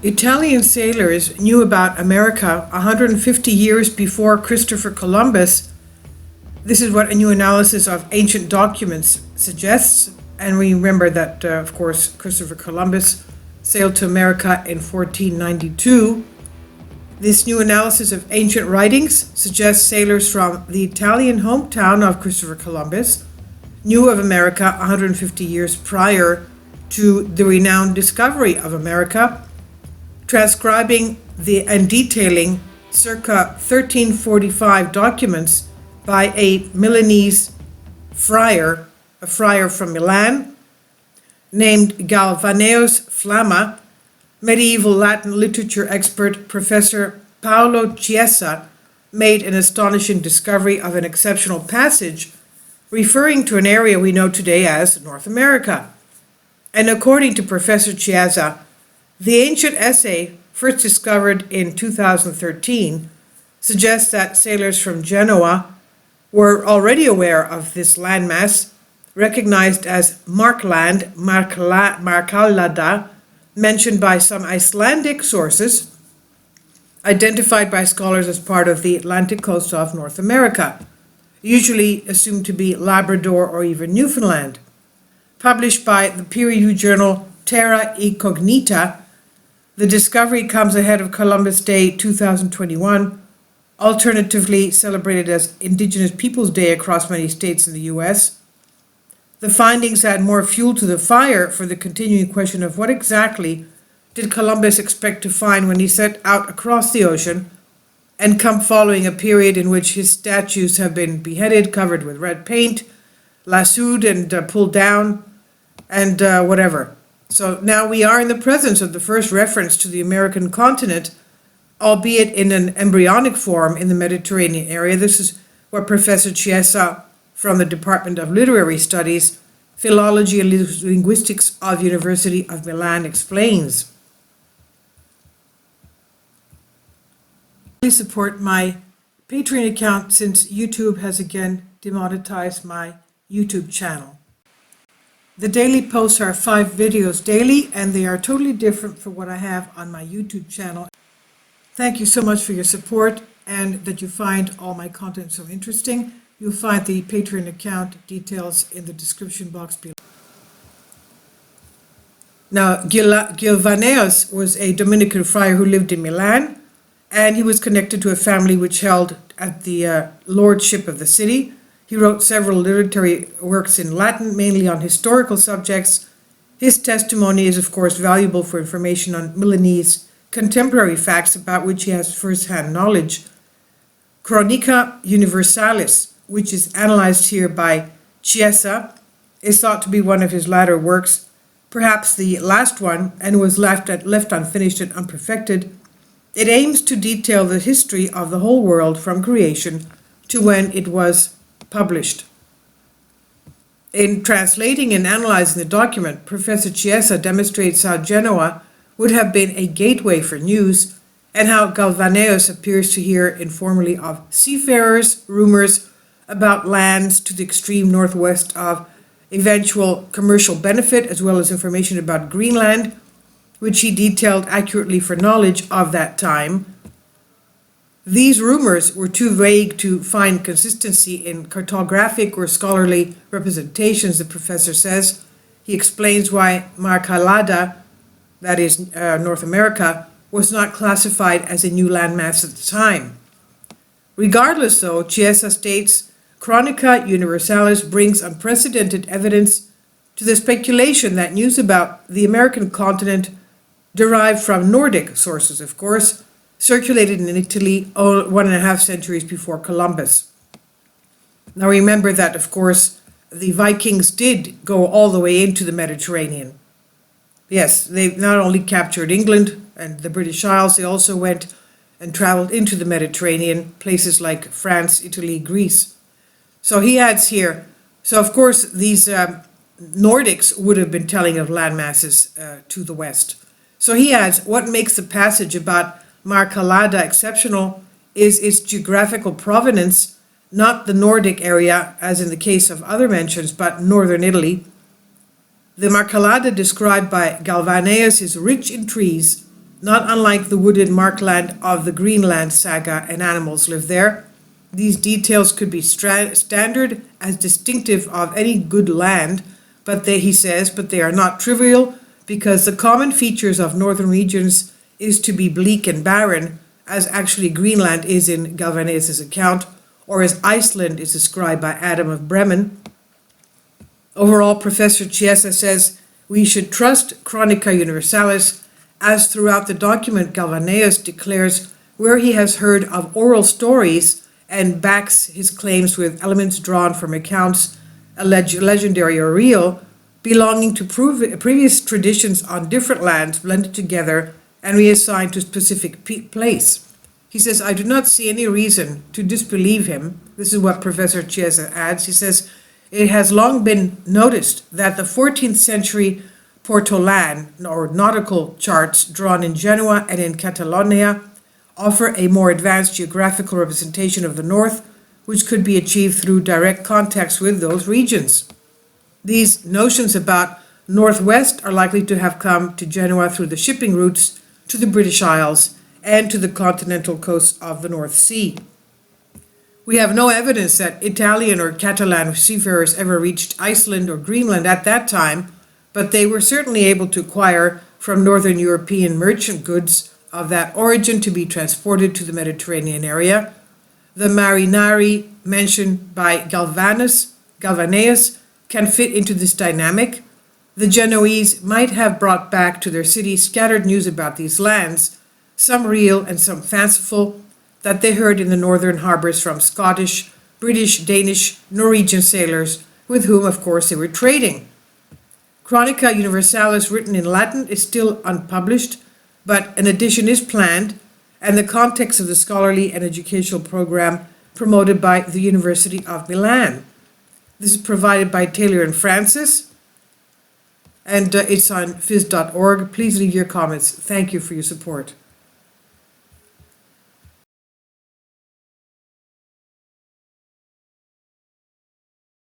Italian sailors knew about America 150 years before Christopher Columbus. This is what a new analysis of ancient documents suggests. And we remember that, of course, Christopher Columbus sailed to America in 1492. This new analysis of ancient writings suggests sailors from the Italian hometown of Christopher Columbus knew of America 150 years prior to the renowned discovery of America, transcribing and detailing circa 1345 documents by a Milanese friar, a friar from Milan, named Galvaneus Flamma. Medieval Latin literature expert Professor Paolo Chiesa made an astonishing discovery of an exceptional passage referring to an area we know today as North America. And according to Professor Chiesa, the ancient essay, first discovered in 2013, suggests that sailors from Genoa were already aware of this landmass, recognized as Markland, Markallada, mentioned by some Icelandic sources, identified by scholars as part of the Atlantic coast of North America, usually assumed to be Labrador or even Newfoundland. Published by the peer-reviewed journal Terra Incognita, the discovery comes ahead of Columbus Day 2021, alternatively celebrated as Indigenous Peoples Day across many states in the U.S. The findings add more fuel to the fire for the continuing question of what exactly did Columbus expect to find when he set out across the ocean, and come following a period in which his statues have been beheaded, covered with red paint, lassoed and pulled down, and whatever. So now we are in the presence of the first reference to the American continent, albeit in an embryonic form in the Mediterranean area. This is what Professor Chiesa from the Department of Literary Studies, Philology and Linguistics of University of Milan explains. Please support my Patreon account since YouTube has again demonetized my YouTube channel. The daily posts are 5 videos daily, and they are totally different from what I have on my YouTube channel. Thank you so much for your support and that you find all my content so interesting. You'll find the Patreon account details in the description box below. Now, Galvaneus was a Dominican friar who lived in Milan, and he was connected to a family which held at the lordship of the city. He wrote several literary works in Latin, mainly on historical subjects. His testimony is, of course, valuable for information on Milanese contemporary facts about which he has first-hand knowledge. Chronica Universalis, which is analyzed here by Chiesa, is thought to be one of his latter works, perhaps the last one, and was left unfinished and unperfected. It aims to detail the history of the whole world from creation to when it was published. In translating and analyzing the document, Professor Chiesa demonstrates how Genoa would have been a gateway for news, and how Galvaneus appears to hear informally of seafarers, rumors about lands to the extreme northwest of eventual commercial benefit, as well as information about Greenland, which he detailed accurately for knowledge of that time. These rumors were too vague to find consistency in cartographic or scholarly representations, the professor says. He explains why Markallada, that is North America, was not classified as a new landmass at the time. Regardless, though, Chiesa states, Chronica Universalis brings unprecedented evidence to the speculation that news about the American continent, derived from Nordic sources, of course, circulated in Italy 1.5 centuries before Columbus. Now remember that, of course, the Vikings did go all the way into the Mediterranean. Yes, they not only captured England and the British Isles, they also went and traveled into the Mediterranean, places like France, Italy, Greece. So he adds here, so of course these Nordics would have been telling of land masses to the west. So he adds, what makes the passage about Markallada exceptional is its geographical provenance, not the Nordic area, as in the case of other mentions, but northern Italy. The Markallada described by Galvaneus is rich in trees, not unlike the wooded markland of the Greenland saga, and animals live there. These details could be standard as distinctive of any good land, but he says, but they are not trivial, because the common features of northern regions is to be bleak and barren, as actually Greenland is in Galvanese' account, or as Iceland is described by Adam of Bremen. Overall, Professor Chiesa says we should trust Chronica Universalis, as throughout the document Galvanese declares where he has heard of oral stories and backs his claims with elements drawn from accounts, alleged legendary or real, belonging to previous traditions on different lands blended together and reassigned to a specific place. He says, I do not see any reason to disbelieve him. This is what Professor Chiesa adds. He says, it has long been noticed that the 14th century Portolan, or nautical charts drawn in Genoa and in Catalonia, offer a more advanced geographical representation of the north, which could be achieved through direct contacts with those regions. These notions about northwest are likely to have come to Genoa through the shipping routes to the British Isles and to the continental coast of the North Sea. We have no evidence that Italian or Catalan seafarers ever reached Iceland or Greenland at that time, but they were certainly able to acquire from northern European merchant goods of that origin to be transported to the Mediterranean area. The marinari mentioned by Galvanus can fit into this dynamic. The Genoese might have brought back to their city scattered news about these lands, some real and some fanciful, that they heard in the northern harbors from Scottish, British, Danish, Norwegian sailors, with whom, of course, they were trading. Chronica Universalis, written in Latin, is still unpublished, but an edition is planned, and the context of the scholarly and educational program promoted by the University of Milan. This is provided by Taylor and Francis, and it's on phys.org. Please leave your comments. Thank you for your support.